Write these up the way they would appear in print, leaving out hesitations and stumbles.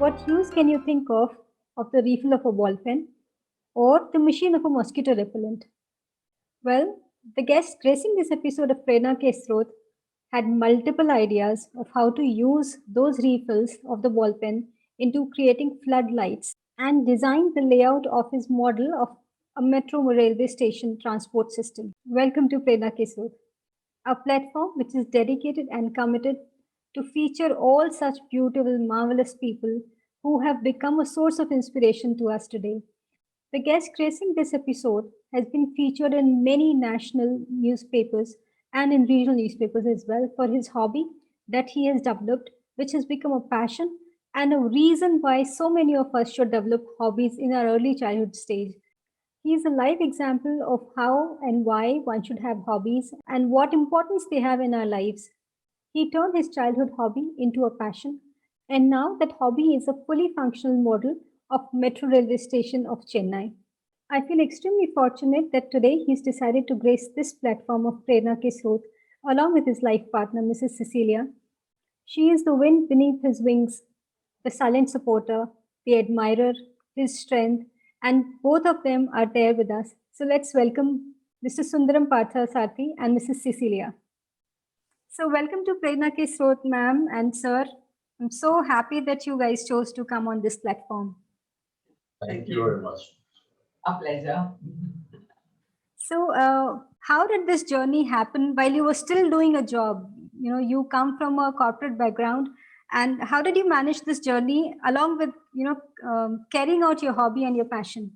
What use can you think of the refill of a ball pen or the machine of a mosquito repellent? Well, the guest gracing this episode of Prerna Ke Srot had multiple ideas of how to use those refills of the ball pen into creating floodlights and designed the layout of his model of a metro railway station transport system. Welcome to Prerna Ke Srot, a platform which is dedicated and committed to feature all such beautiful, marvelous people who have become a source of inspiration to us today. The guest gracing this episode has been featured in many national newspapers and in regional newspapers as well for his hobby that he has developed, which has become a passion and a reason why so many of us should develop hobbies in our early childhood stage. He is a live example of how and why one should have hobbies and what importance they have in our lives. He turned his childhood hobby into a passion, and now that hobby is a fully functional model of Metro Railway Station of Chennai. I feel extremely fortunate that today he's decided to grace this platform of Prerna Ke Srot along with his life partner, Mrs. Cecilia. She is the wind beneath his wings, the silent supporter, the admirer, his strength, and both of them are there with us. So let's welcome Mr. Sundaram Parthasarathi and Mrs. Cecilia. So welcome to Prerna Ke Srot, ma'am and sir. I'm so happy that you guys chose to come on this platform. Thank you very much. A pleasure. So, how did this journey happen while you were still doing a job? You know, you come from a corporate background, and how did you manage this journey along with carrying out your hobby and your passion?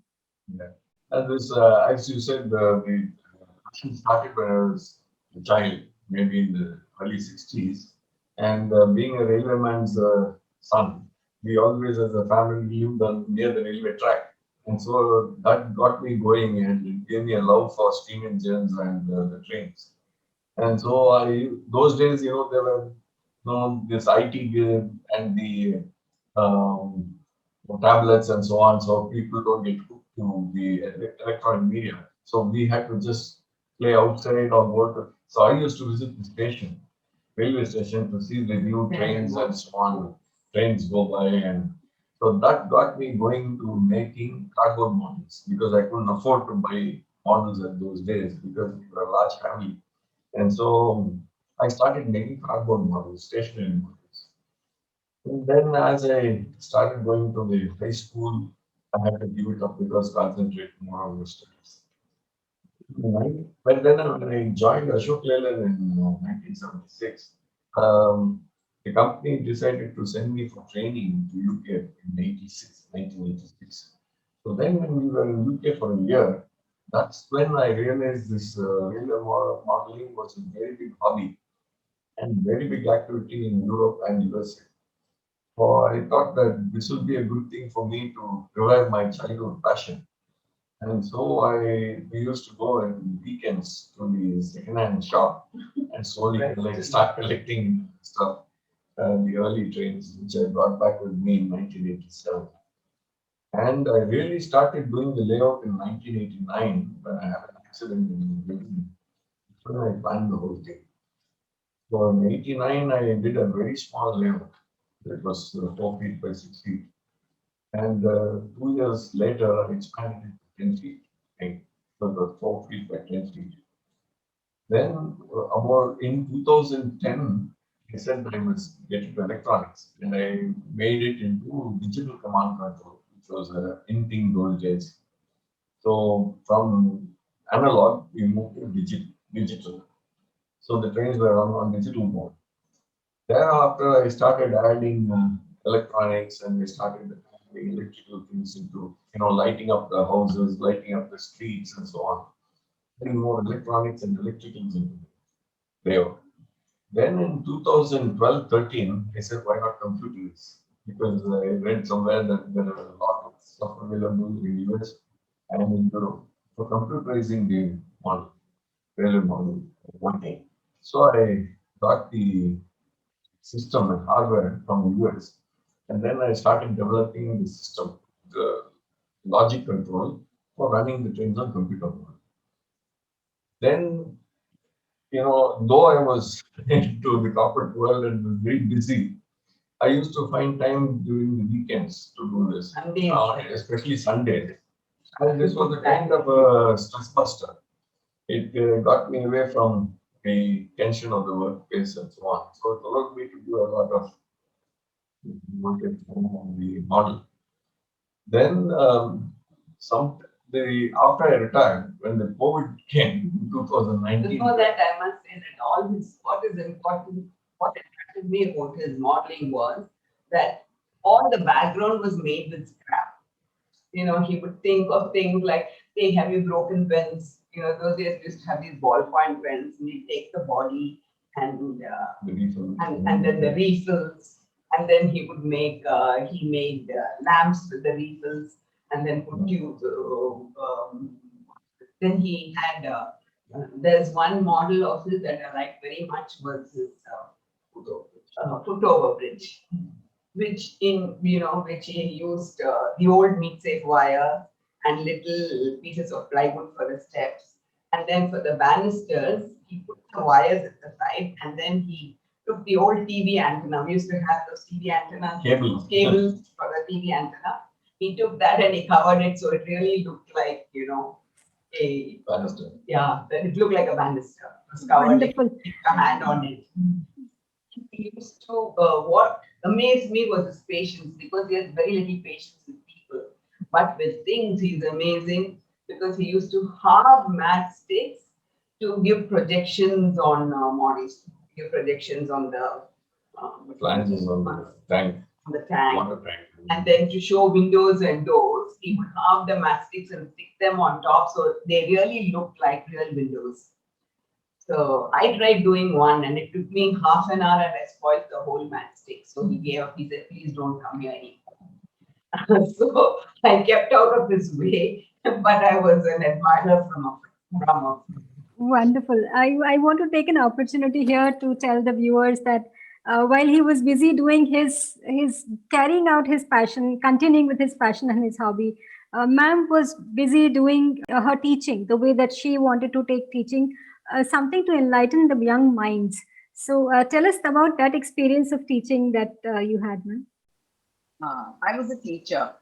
Yeah. And this, as you said, the passion started when I was a child, maybe in the early 60s. And being a railwayman's son, we always, as a family, lived near the railway track. And so that got me going and it gave me a love for steam engines and the trains. And so those days, there were, this IT and the um, tablets and so on. So people don't get hooked to the electronic media. So we had to just play outside or go to. So I used to visit the station, railway station, to see the new trains and so on. Trains go by, and so that got me going to making cardboard models because I couldn't afford to buy models at those days because we were a large family. And so I started making cardboard models, stationary models. And then as I started going to the high school, I had to give it up because concentrate more on the studies. Right. But then when I joined Ashok Leyland in 1976, um, the company decided to send me for training to UK in 1986. So then when we were in UK for a year, that's when I realized this railway modeling was a very big hobby and very big activity in Europe and USA. So I thought that this would be a good thing for me to revive my childhood passion. And so we used to go on weekends to the secondhand shop and slowly start collecting stuff, the early trains, which I brought back with me in 1987. And I really started doing the layout in 1989 when I had an accident in the building. So I planned the whole thing. So in 89, I did a very small layout. It was 4 feet by 6 feet. And 2 years later, I expanded it to 10 feet. Okay. So it was 4 feet by 10 feet. Then, about in 2010, I said that I must get into electronics. And I made it into digital command control, which was in-thing those days. So from analog, we moved to digital. So the trains were run on digital mode. Thereafter, I started adding electronics and I started adding electrical things into, lighting up the houses, lighting up the streets and so on. Adding more electronics and electricals into the layout. Then in 2012-13, I said, why not computers? Because I read somewhere that there are a lot of stuff available in the US and in Europe for computerizing the model, railway model, one thing. So I got the system and hardware from the US. And then I started developing the system, the logic control for running the trains on computer mode. Then, though I was into the corporate world and was very busy, I used to find time during the weekends to do this, especially Sundays. And this was a kind of a stress buster. It got me away from the tension of the workplace and so on. So it allowed me to do a lot of market on the model. Then some the after I retired, when the COVID came in 2019. Before that, I must say that all his what is important, what attracted me about his modeling was that all the background was made with scrap. He would think of things like, hey, have you broken pens? Those days we used to have these ballpoint pens, and he'd take the body and The refills. and then the refills, and then he would make he made lamps with the refills, and then put tubes. Then he had there's one model of his that I like very much was his foot-over bridge, which which he used the old meat safe wire and little pieces of plywood for the steps, and then for the banisters he put the wires at the side, and then he took the old TV antenna. We used to have those TV antennas, cables for the TV antenna. He took that and he covered it, so it really looked like a Banister. Yeah, it looked like a banister. It was covered. Wonderful. With a hand on it. He used to, what amazed me was his patience, because he has very little patience with people. But with things, he's amazing, because he used to halve matchsticks to give projections on models, give projections on the Flanges on the tank. on the tank. Water tank. And then to show windows and doors, he would halve the matchsticks and stick them on top, so they really looked like real windows. So I tried doing one, and it took me half an hour, and I spoiled the whole matchstick. So he gave up. He said, "Please don't come here anymore." So I kept out of his way, but I was an admirer from afar. Wonderful. I want to take an opportunity here to tell the viewers that while he was busy doing his carrying out his passion, continuing with his passion and his hobby, ma'am was busy doing her teaching the way that she wanted to take teaching, something to enlighten the young minds. So tell us about that experience of teaching that you had, ma'am. I was a teacher,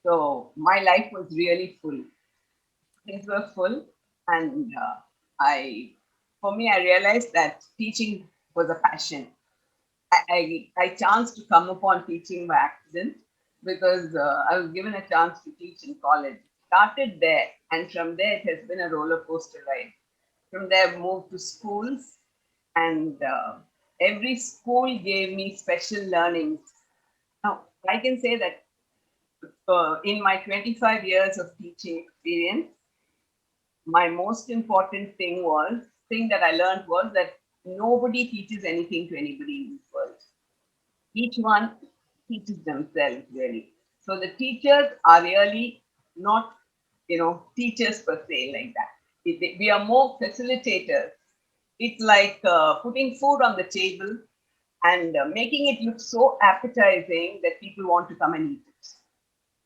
so my life was really full. Things were full, and for me, I realized that teaching was a passion. I chanced to come upon teaching by accident, because I was given a chance to teach in college. Started there, and from there it has been a roller coaster ride. From there, moved to schools, and every school gave me special learnings. Now, I can say that in my 25 years of teaching experience, my most important thing that I learned was that nobody teaches anything to anybody in this world. Each one teaches themselves, really. So the teachers are really not, teachers per se like that. We are more facilitators. It's like putting food on the table and making it look so appetizing that people want to come and eat it.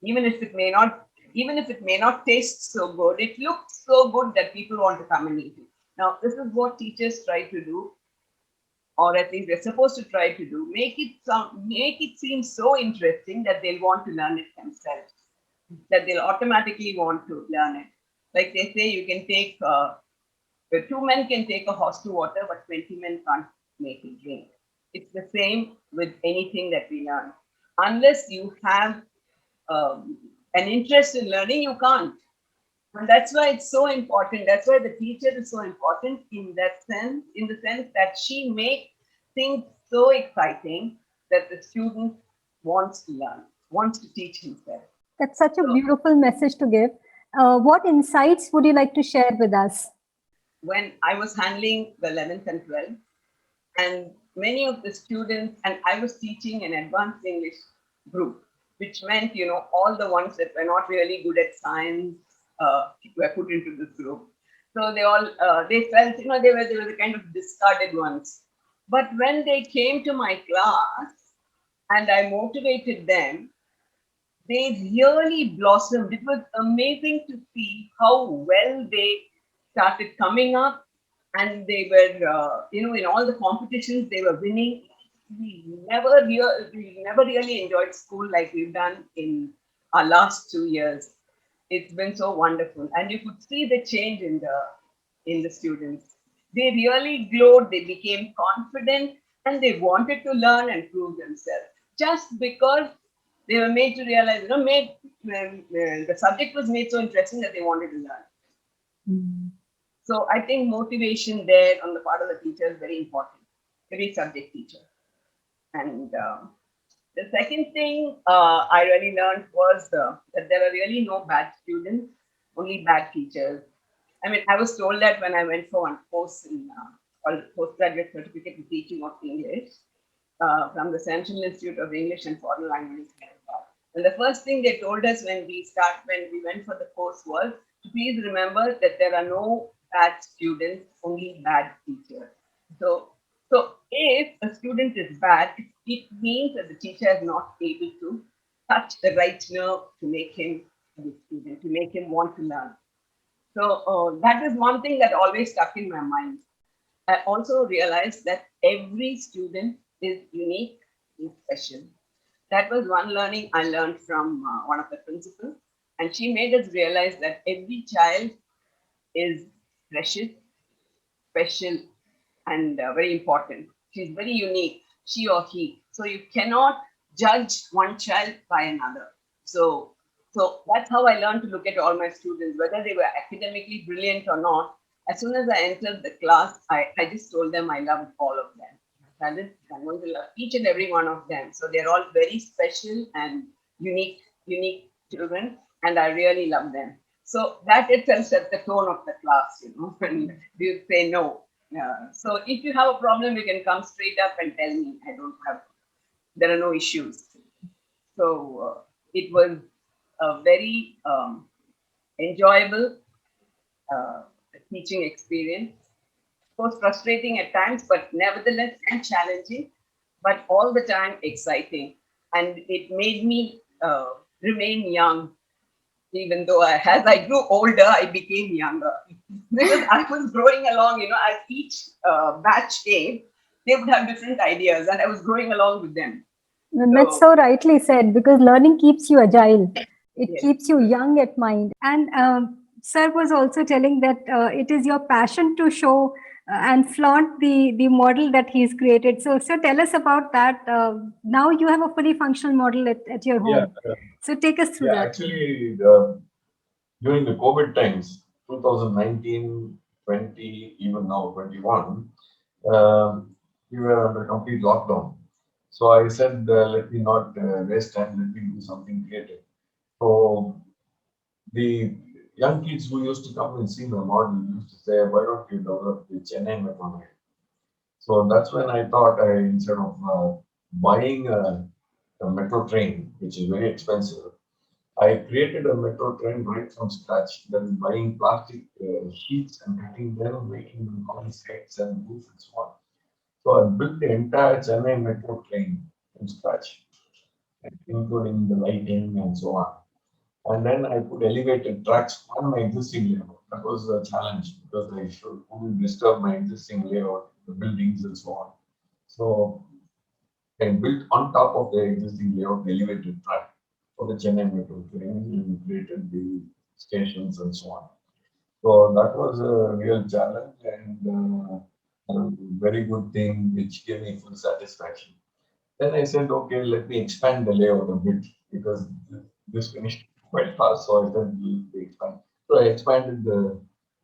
Even if it may not taste so good, it looks so good that people want to come and eat it. Now, this is what teachers try to do, or at least they're supposed to try to do. Make it seem so interesting that they'll want to learn it themselves, that they'll automatically want to learn it. Like they say, you can take, 2 men can take a horse to water, but 20 men can't make it drink. It's the same with anything that we learn. Unless you have an interest in learning, you can't. And that's why it's so important. That's why the teacher is so important in the sense that she makes things so exciting that the student wants to learn, wants to teach himself. That's such a beautiful message to give. What insights would you like to share with us? When I was handling the 11th and 12th, and many of the students, and I was teaching an advanced English group, which meant, all the ones that were not really good at science were put into this group. So they all, they felt, they were the kind of discarded ones. But when they came to my class and I motivated them, they really blossomed. It was amazing to see how well they started coming up, and they were, in all the competitions they were winning. we never really enjoyed school like we've done in our last 2 years. It's been so wonderful, and you could see the change in the students. They really glowed. They became confident, and they wanted to learn and prove themselves. Just because they were made to realize, the subject was made so interesting that they wanted to learn. Mm. So I think motivation there on the part of the teacher is very important. Every subject teacher. And the second thing I really learned was that there are really no bad students, only bad teachers. I mean, I was told that when I went for one course in called postgraduate certificate in teaching of English from the Central Institute of English and Foreign Languages. And the first thing they told us when we went for the course was to please remember that there are no bad students, only bad teachers. So if a student is bad, it means that the teacher is not able to touch the right nerve to make him a good student, to make him want to learn. So that is one thing that always stuck in my mind. I also realized that every student is unique and special. That was one learning I learned from one of the principals, and she made us realize that every child is precious, special, and very important. She's very unique, she or he. So you cannot judge one child by another. So that's how I learned to look at all my students, whether they were academically brilliant or not. As soon as I entered the class, I just told them I loved all of them. I'm going to love each and every one of them. So they're all very special and unique children, and I really love them. So that itself sets the tone of the class, when you say no. So if you have a problem, you can come straight up and tell me. There are no issues. So it was a very enjoyable uh, teaching experience. Of course, frustrating at times, but nevertheless and challenging, but all the time exciting. And it made me remain young, even though as I grew older, I became younger. Because I was growing along, as each batch came, they would have different ideas, and I was growing along with them. And that's so rightly said, because learning keeps you agile. It Yes. keeps you young at mind. And sir was also telling that it is your passion to show and flaunt the model that he's created. So tell us about that. Now you have a fully functional model at your home. Yeah, So take us through that. actually, during the COVID times, 2019, 20, even now 21, we were under complete lockdown. So I said, let me not waste time, let me do something creative. So the young kids who used to come and see my model used to say, why don't you develop the Chennai Metro Rail? So that's when I thought, instead of buying a metro train, which is very expensive, I created a metro train right from scratch. That is buying plastic sheets and cutting them, making them on sets and roof and so on. So I built the entire Chennai metro train from scratch, including the lighting and so on. And then I put elevated tracks on my existing layout. That was a challenge because I couldn't disturb my existing layout, the buildings and so on. So I built on top of the existing layout the elevated track for the Chennai metro train and created the stations and so on. So that was a real challenge and a very good thing which gave me full satisfaction. Then I said, okay, let me expand the layout a bit because this finished quite fast. So I said, let me expand. So I expanded the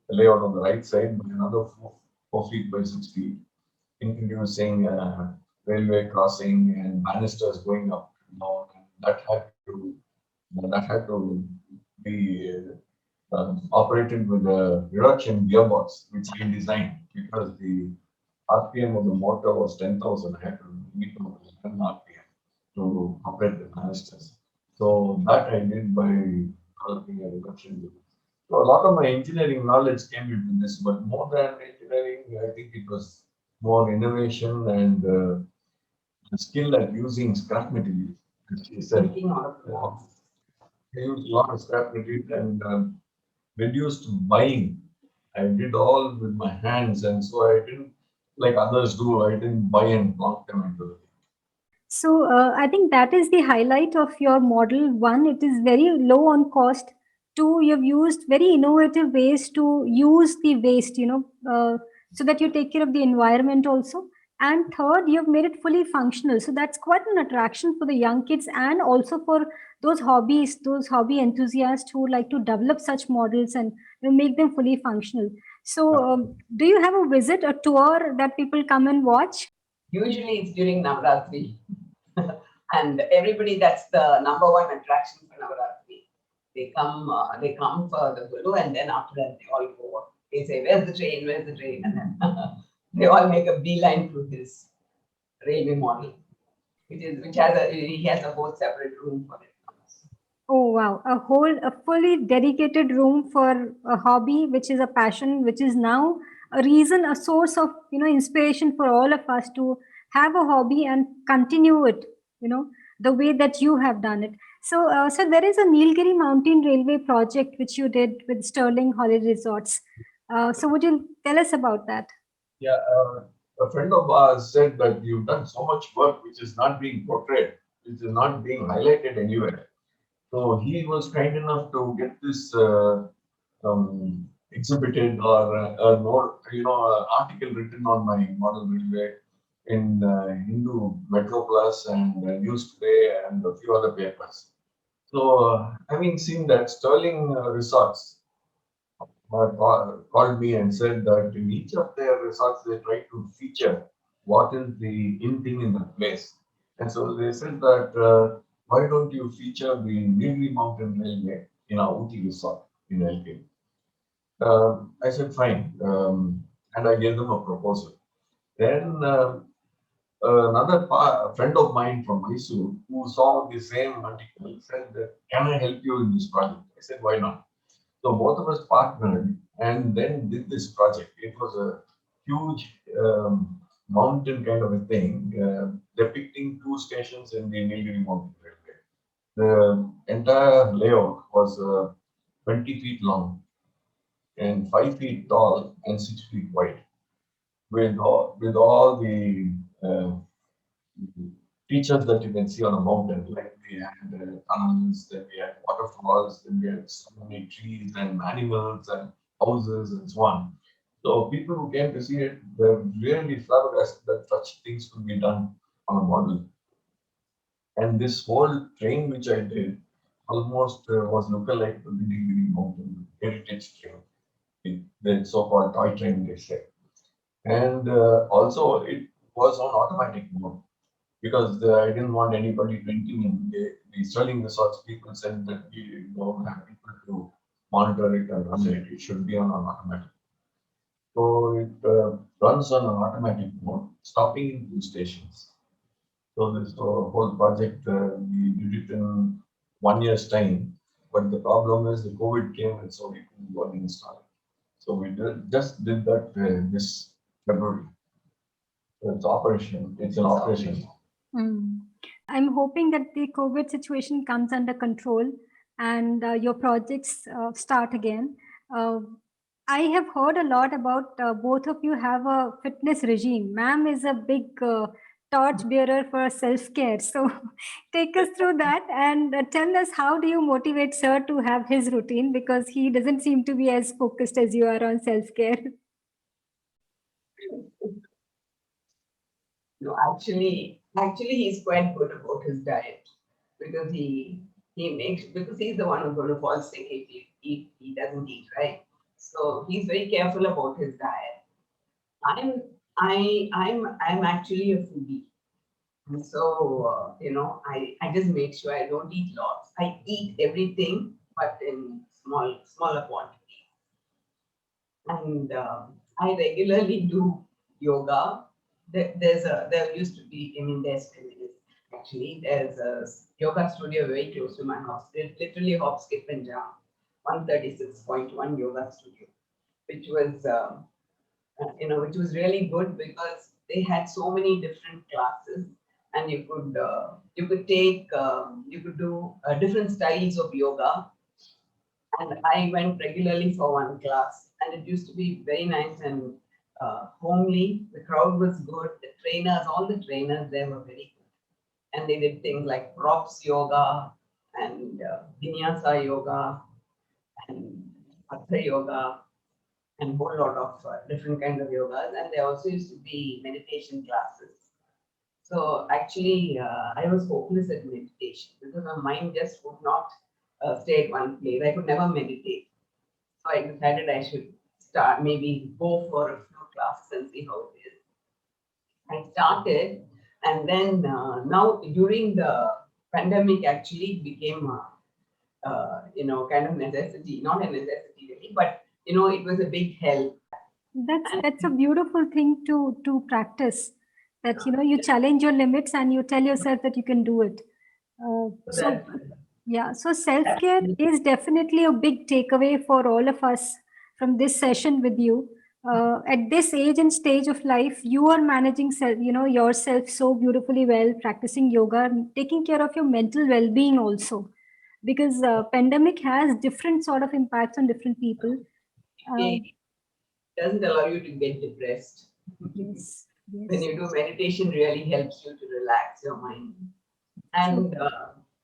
layout on the right side by another 4 feet by 6 feet, introducing railway crossing and banisters going up and down. That had to be operated with a reduction gearbox, which I designed because the RPM of the motor was 10,000. I had to meet it with 10 RPM to operate the canisters. So that I did by developing a reduction gearbox. So a lot of my engineering knowledge came into this, but more than engineering, I think it was more innovation and the skill at using scrap material. As she said, Thinking out of the box. I used a lot of scrap material and reduced buying. I did all with my hands, and so I didn't, like others do, I didn't buy and plonk them into it. So I think that is the highlight of your model. One, it is very low on cost. Two, you've used very innovative ways to use the waste, so that you take care of the environment also. And third, you've made it fully functional. So that's quite an attraction for the young kids and also for those hobby enthusiasts who like to develop such models and make them fully functional. So, do you have a visit, a tour that people come and watch? Usually it's during Navratri. And everybody, that's the number one attraction for Navaratri. They come for the Guru, and then after that they all go. They say, "Where's the train? Where's the train?" And then they all make a beeline to his railway model, which has he has a whole separate room for it. Oh wow, a fully dedicated room for a hobby, which is a passion, which is now a reason, a source of inspiration for all of us to have a hobby and continue it, the way that you have done it. So, so there is a Nilgiri Mountain Railway project which you did with Sterling Holiday Resorts. So, would you tell us about that? Yeah, a friend of ours said that you've done so much work which is not being portrayed, which is not being highlighted anywhere. So he was kind enough to get this exhibited or a note, article written on my model railway in Hindu Metro Plus and News Today and a few other papers. So, having seen that, Sterling Resorts called me and said that in each of their resorts they try to feature what is the in thing in the place. And so they said that why don't you feature the Nilgiri Mountain Railway in our Ooty resort in LK? I said fine, and I gave them a proposal. Then friend of mine from Mysore who saw the same article said that, can I help you in this project? I said, why not? So both of us partnered and then did this project. It was a huge mountain kind of a thing, depicting two stations in the Nilgiri Mountain Railway. The entire layout was 20 feet long and 5 feet tall and 6 feet wide, with all the features that you can see on a mountain. Like we had tunnels, then we had waterfalls, then we had so many trees and animals and houses and so on. So people who came to see it were really flabbergasted that such things could be done on a model. And this whole train which I did almost was lookalike to the Nilgiri Mountain heritage train, the so-called toy train they say. And also it was on automatic mode because I didn't want anybody to intervene. The Sterling Resorts people said that we don't have people to monitor it and run it. It should be on an automatic. So it runs on an automatic mode, stopping in two stations. So this whole project, we did it in 1 year's time. But the problem is the COVID came and so we couldn't go and install it. So we just did that this February. So it's operation. It's an operation. Mm. I'm hoping that the COVID situation comes under control and your projects start again. Uh, I have heard a lot about both of you have a fitness regime. Ma'am is a big torch bearer for self care. So take us through that and tell us how do you motivate sir to have his routine because he doesn't seem to be as focused as you are on self care. No, actually, he's quite good about his diet because he makes because he's the one who's going to fall sick if he doesn't eat right. So he's very careful about his diet. I'm I'm actually a foodie, and so I just make sure I don't eat lots. I eat everything, but in smaller quantities, and I regularly do yoga. There used to be, I mean, there's actually there's a yoga studio very close to my house. They literally hop, skip, and jump. 136.1 yoga studio, which was which was really good because they had so many different classes, and you could take you could do different styles of yoga. And I went regularly for one class, and it used to be very nice and homely. The crowd was good. The trainers, all the trainers there were very good. and they did things like props yoga and vinyasa yoga and hatha yoga and whole lot of different kinds of yogas. And there also used to be meditation classes. So actually, I was hopeless at meditation because my mind just would not stay at one place. I could never meditate. So I decided I should start, maybe go for a few classes and see how it is. I started, and then now during the pandemic, actually it became kind of necessity, not a necessity really, but it was a big help. That's a beautiful thing to practice. That you challenge your limits and you tell yourself that you can do it. So That, yeah, so self that care is definitely a big takeaway for all of us from this session with you. At this age and stage of life, you are managing yourself so beautifully well, practicing yoga, and taking care of your mental well-being also, because pandemic has different sort of impacts on different people. it Um, doesn't allow you to get depressed. yes, When yes, you do meditation, really helps you to relax your mind. true. And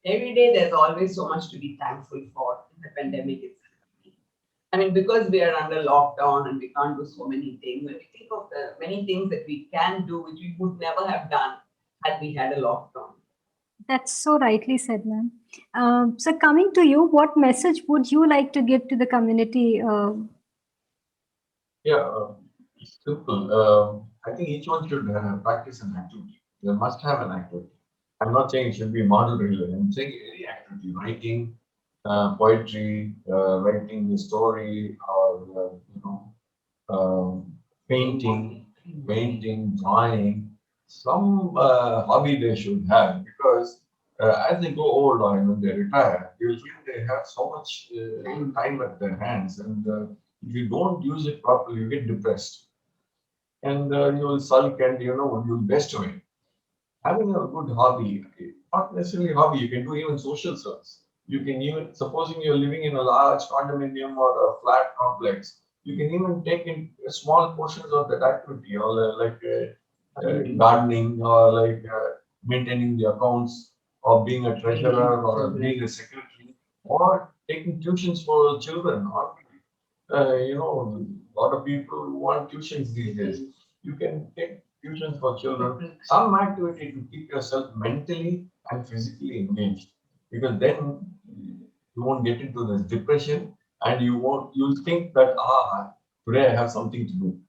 every day, there's always so much to be thankful for in the pandemic itself. I mean, because we are under lockdown and we can't do so many things, when we think of the many things that we can do, which we would never have done had we had a lockdown. That's so rightly said, ma'am. So, coming to you, what message would you like to give to the community? Yeah, it's simple. I think each one should practice an activity. They must have an activity. I'm not saying it should be model relay. I'm saying any activity, writing, poetry, writing a story, or painting, drawing, some hobby they should have, because as they grow old or when they retire, you'll feel they have so much time at their hands, and if you don't use it properly, you get depressed, and you'll sulk, and you'll best away. Having a good hobby, not necessarily hobby, you can do even social service. You can even, supposing you're living in a large condominium or a flat complex, you can even take in small portions of that activity, or gardening, or maintaining the accounts, or being a treasurer, or being a secretary, or taking tuitions for children, or a lot of people want tuitions these days. You can take tuitions for children, some activity to keep yourself mentally and physically engaged, because then you won't get into this depression, and you'll think that today I have something to do.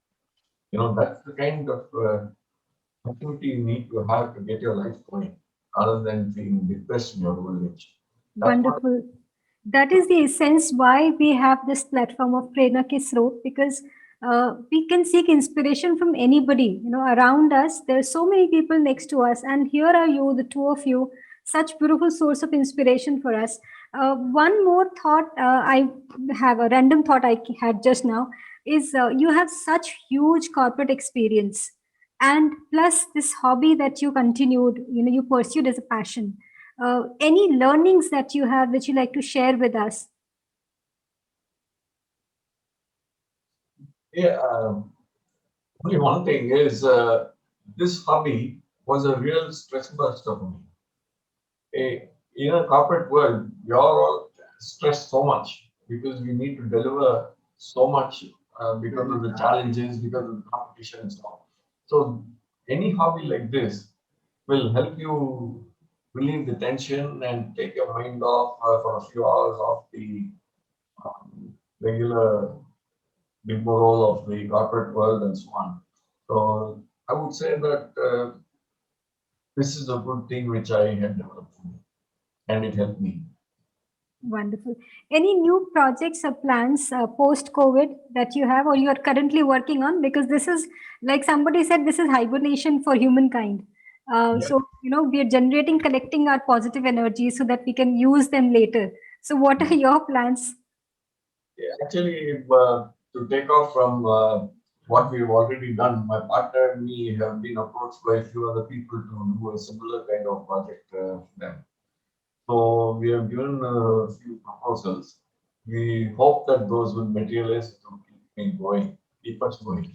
That's the kind of activity you need to have to get your life going, rather than feeling depressed in your old age. That's what. Wonderful. That is the essence why we have this platform of Prerna Ke Srot, because we can seek inspiration from anybody, around us. There are so many people next to us, and here are you, the two of you, such beautiful source of inspiration for us. One more thought, I have a random thought I had just now, is you have such huge corporate experience, and plus this hobby that you continued, you pursued as a passion. Any learnings that you have that you like to share with us? Yeah, only one thing is, this hobby was a real stress buster for me. In a corporate world, we are all stressed so much because we need to deliver so much, because of the challenges, because of the competition and so on. So any hobby like this will help you relieve the tension and take your mind off for a few hours of the regular rigmarole of the corporate world and so on. So I would say that this is a good thing which I had developed for me, and it helped me. Wonderful. Any new projects or plans post COVID that you have or you are currently working on? Because this is, like somebody said, this is hibernation for humankind. Yeah. So, we are generating, collecting our positive energy so that we can use them later. So, what are your plans? Yeah, actually, if, to take off from what we've already done, my partner and me have been approached by a few other people to do a similar kind of project for them. So we have given a few proposals. We hope that those will materialize to keep me going, keep us going.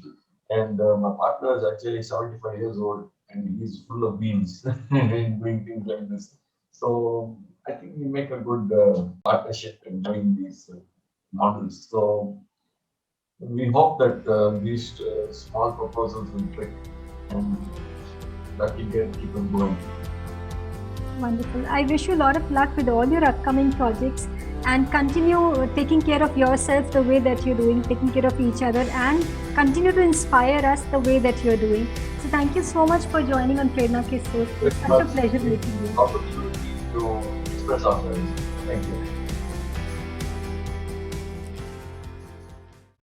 And my partner is actually 75 years old, and he's full of beans in doing things like this. So I think we make a good partnership in doing these models. So we hope that these small proposals will click and that will keep on going. Wonderful. I wish you a lot of luck with all your upcoming projects and continue taking care of yourself the way that you're doing, taking care of each other, and continue to inspire us the way that you're doing. So thank you so much for joining on Prerna Ke Srot. It's such a pleasure meeting you. Opportunity to express ourselves. Thank you.